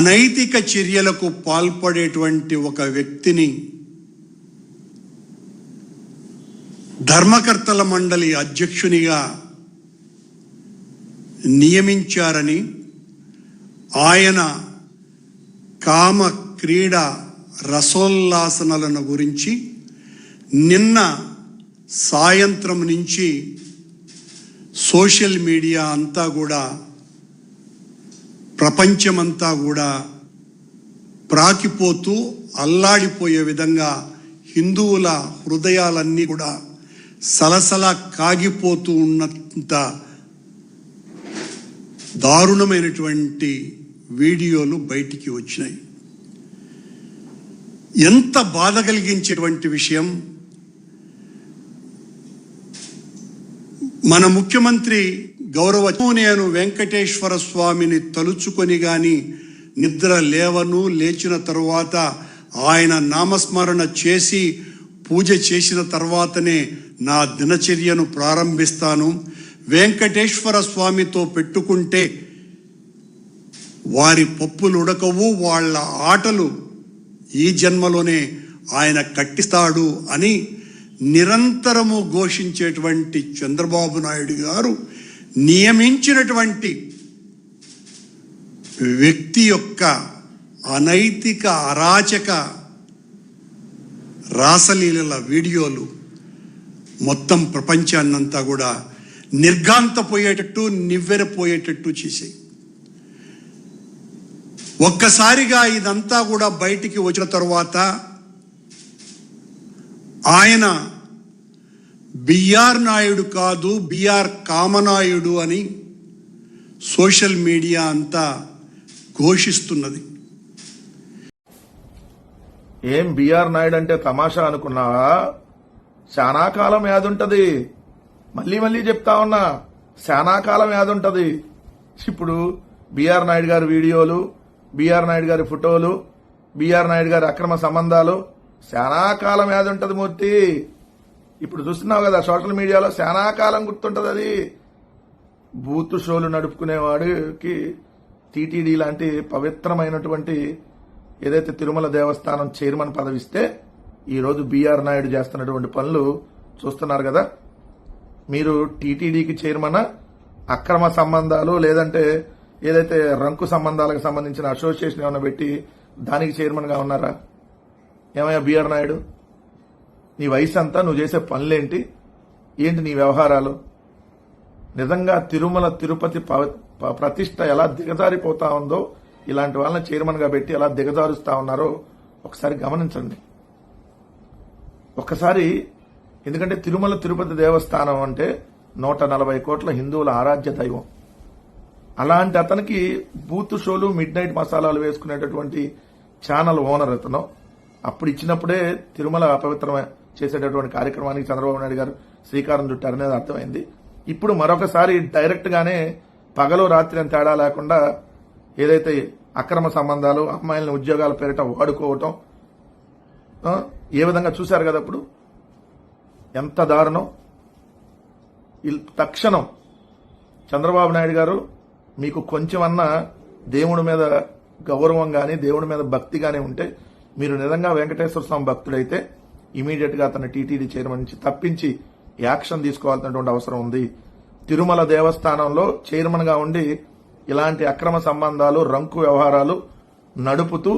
నైతిక చర్యలకు పాల్పడేటువంటి ఒక వ్యక్తిని ధర్మకర్తల మండలి అధ్యక్షునిగా నియమించారని, ఆయన కామ క్రీడ రసోల్లాసనలను గురించి నిన్న సాయంత్రం నుంచి సోషల్ మీడియా అంతా కూడా, ప్రపంచమంతా కూడా ప్రాకిపోతూ అల్లాడిపోయే విధంగా హిందువుల హృదయాలన్నీ కూడా సలసల కాగిపోతూ ఉన్నంత దారుణమైనటువంటి వీడియోలు బయటికి వచ్చినాయి. ఎంత బాధ కలిగించేటువంటి విషయం. మన ముఖ్యమంత్రి గౌరవనీయులు వెంకటేశ్వర స్వామిని తలుచుకొని గాని నిద్ర లేవను, లేచిన తరువాత ఆయన నామస్మరణ చేసి పూజ చేసిన తర్వాతనే నా దినచర్యను ప్రారంభిస్తాను. వెంకటేశ్వర స్వామితో పెట్టుకుంటే వారి పప్పులు ఉడకవు, వాళ్ళ ఆటలు ఈ జన్మలోనే ఆయన కట్టిస్తాడు అని నిరంతరము ఘోషించేటువంటి చంద్రబాబు నాయుడు గారు నియమించినటువంటి వ్యక్తి యొక్క అనైతిక అరాచక రాసలీలల వీడియోలు మొత్తం ప్రపంచాన్నంతా కూడా నిర్ఘాంతపోయేటట్టు, నివ్వెరపోయేటట్టు చేశాయి. ఒక్కసారిగా ఇదంతా కూడా బయటికి వచ్చిన తరువాత ఆయన బిఆర్ నాయుడు కాదు, బిఆర్ కామనాయుడు అని సోషల్ మీడియా అంతా ఘోషిస్తున్నది. ఏం బిఆర్ నాయుడు అంటే తమాషా అనుకున్నావా? చాలా కాలం యాదుంటది. మళ్ళీ మళ్ళీ చెప్తా ఉన్నా, చాలా కాలం యాదుంటది. ఇప్పుడు బిఆర్ నాయుడు గారి వీడియోలు, బిఆర్ నాయుడు గారి ఫోటోలు, బిఆర్ నాయుడు గారి అక్రమ సంబంధాలు చాలా కాలం యాదుంటది మూర్తి. ఇప్పుడు చూస్తున్నావు కదా సోషల్ మీడియాలో, చాలా కాలం గుర్తుంటది. అది బూత్ షోలు నడుపుకునేవాడికి టీటీడీ లాంటి పవిత్రమైనటువంటి ఏదైతే తిరుమల దేవస్థానం చైర్మన్ పదవిస్తే ఈరోజు బిఆర్ నాయుడు చేస్తున్నటువంటి పనులు చూస్తున్నారు కదా. మీరు టీటీడీకి చైర్మన్, అక్రమ సంబంధాలు లేదంటే ఏదైతే రంకు సంబంధాలకు సంబంధించిన అసోసియేషన్ ఏమైనా పెట్టి దానికి చైర్మన్ గా ఉన్నారా? ఏమయ్యా బిఆర్ నాయుడు, నీ వయసు అంతా, నువ్వు చేసే పనులేంటి, ఏంటి నీ వ్యవహారాలు? నిజంగా తిరుమల తిరుపతి ప్రతిష్ట ఎలా దిగజారిపోతా ఉందో, ఇలాంటి వాళ్ళని చైర్మన్ గా పెట్టి ఎలా దిగజారుస్తా ఉన్నారో ఒకసారి గమనించండి. ఒక్కసారి, ఎందుకంటే తిరుమల తిరుపతి దేవస్థానం అంటే 140 కోట్ల హిందువుల ఆరాధ్య దైవం. అలాంటి అతనికి బూత్ షోలు, మిడ్ నైట్ మసాలాలు వేసుకునేటటువంటి ఛానల్ ఓనర్ అతను. అప్పుడు ఇచ్చినప్పుడే తిరుమల అపవిత్రం చేసేటటువంటి కార్యక్రమానికి చంద్రబాబు నాయుడు గారు శ్రీకారం చుట్టారనేది అర్థమైంది. ఇప్పుడు మరొకసారి డైరెక్ట్ గానే పగలు రాత్రి అని తేడా లేకుండా ఏదైతే అక్రమ సంబంధాలు, అమ్మాయిలను ఉద్యోగాల పేరిట వాడుకోవటం, ఏ విధంగా చూశారు కదా. అప్పుడు ఎంత దారుణం. తక్షణం చంద్రబాబు నాయుడు గారు, మీకు కొంచెమన్నా దేవుడి మీద గౌరవం గాని, దేవుడి మీద భక్తి గాని ఉంటే, మీరు నిజంగా వెంకటేశ్వర స్వామి భక్తుడైతే ఇమీడియట్ గా అతను టీటీడీ చైర్మన్ నుంచి తప్పించి యాక్షన్ తీసుకోవాల్సినటువంటి అవసరం ఉంది. తిరుమల దేవస్థానంలో చైర్మన్ గా ఉండి ఇలాంటి అక్రమ సంబంధాలు, రంకు వ్యవహారాలు నడుపుతూ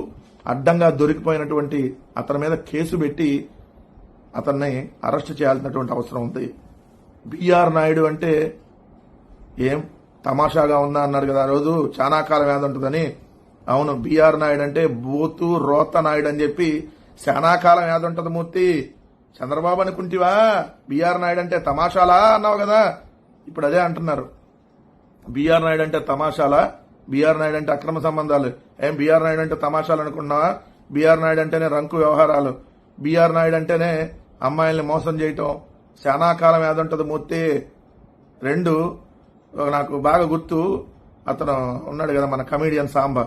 అడ్డంగా దొరికిపోయినటువంటి అతని మీద కేసు పెట్టి అతన్ని అరెస్ట్ చేయాల్సినటువంటి అవసరం ఉంది. బిఆర్ నాయుడు అంటే ఏం తమాషాగా ఉందా అన్నాడు కదా ఆ రోజు, చాలా కాలం యాదుంటుందని. అవును, బిఆర్ నాయుడు అంటే బూతు రోత నాయుడు అని చెప్పి చాలా కాలం యాదుంటది మూర్తి. చంద్రబాబు అనుకుంటివా బిఆర్ నాయుడు అంటే తమాషాలా అన్నావు కదా, ఇప్పుడు అదే అంటున్నారు. బిఆర్ నాయుడు అంటే తమాషాలా, బిఆర్ నాయుడు అంటే అక్రమ సంబంధాలు. ఏం బిఆర్ నాయుడు అంటే తమాషాలు అనుకున్నావా? బిఆర్ నాయుడు అంటేనే రంకు వ్యవహారాలు, బిఆర్ నాయుడు అంటేనే అమ్మాయిల్ని మోసం చేయటం చాలా కాలం యాదుంటది మూర్తి. రెండు, నాకు బాగా గుర్తు, అతను ఉన్నాడు కదా మన కమీడియన్ సాంబా,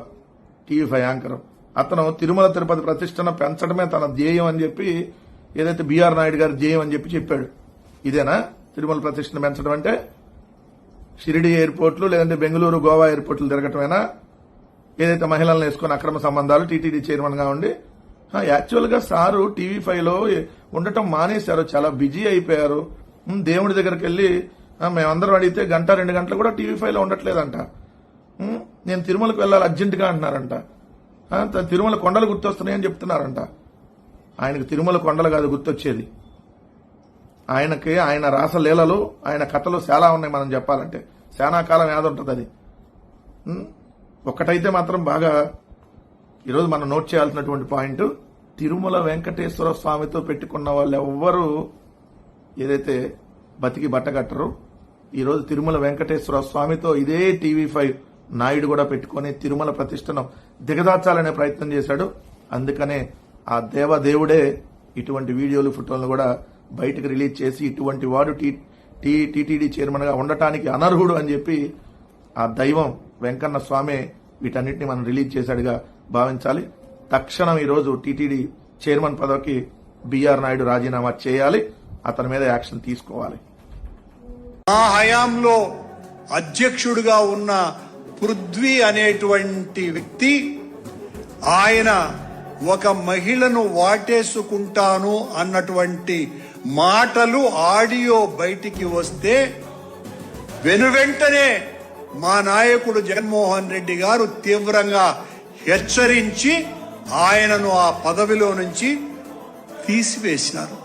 టీవీ5 యాంకర్. అతను తిరుమల తిరుపతి ప్రతిష్టను పెంచడమే తన ధ్యేయం అని చెప్పి, ఏదైతే బిఆర్ నాయుడు గారి ధ్యేయం అని చెప్పి చెప్పాడు. ఇదేనా తిరుమల ప్రతిష్టను పెంచడం అంటే? షిరిడి ఎయిర్పోర్ట్లు లేదంటే బెంగళూరు, గోవా ఎయిర్పోర్ట్లు తిరగటమేనా? ఏదైతే మహిళలను వేసుకుని అక్రమ సంబంధాలు టీటీడీ చైర్మన్ గా ఉండి యాక్చువల్ గా సారు టీవీ5లో ఉండటం మానేశారు, చాలా బిజీ అయిపోయారు. దేవుడి దగ్గరికి వెళ్లి మేమందరం అడిగితే 1-2 గంటలు కూడా టీవీ5లో ఉండట్లేదంట. నేను తిరుమలకు వెళ్ళాలి అర్జెంట్ గా అంటున్నారంట. తిరుమల కొండలు గుర్తొస్తున్నాయని చెప్తున్నారంట. ఆయనకు తిరుమల కొండలు కాదు గుర్తొచ్చేది, ఆయనకి ఆయన రాసలీలలు, ఆయన కథలు చాలా ఉన్నాయి. మనం చెప్పాలంటే చాలా కాలం యాద ఉంటుంది అది. ఒక్కటైతే మాత్రం బాగా ఈరోజు మనం నోట్ చేయాల్సినటువంటి పాయింట్, తిరుమల వెంకటేశ్వర స్వామితో పెట్టుకున్న వాళ్ళు ఎవ్వరూ ఏదైతే బతికి బట్టగట్టరు, ఈరోజు తిరుమల వెంకటేశ్వర స్వామితో ఇదే టీవీ5 నాయుడు కూడా పెట్టుకుని తిరుమల ప్రతిష్టను దిగదార్చాలనే ప్రయత్నం చేశాడు. అందుకనే ఆ దేవదేవుడే ఇటువంటి వీడియోలు ఫోటోలను కూడా బయటకు రిలీజ్ చేసి ఇటువంటి వాడు టీటీడీ చైర్మన్ గా ఉండటానికి అనర్హుడు అని చెప్పి ఆ దైవం వెంకన్న స్వామి వీటన్నిటిని మనం రిలీజ్ చేశాడుగా భావించాలి. తక్షణం ఈరోజు టీటీడీ చైర్మన్ పదవికి బిఆర్ నాయుడు రాజీనామా చేయాలి, అతని మీద యాక్షన్ తీసుకోవాలి. మా హయాంలో అధ్యక్షుడిగా ఉన్న పృథ్వీ అనేటువంటి వ్యక్తి, ఆయన ఒక మహిళను వాటేసుకుంటాను అన్నటువంటి మాటలు ఆడియో బయటికి వస్తే వెనువెంటనే మా నాయకుడు జగన్మోహన్ రెడ్డి గారు తీవ్రంగా హెచ్చరించి ఆయనను ఆ పదవిలో నుంచి తీసివేసినారు.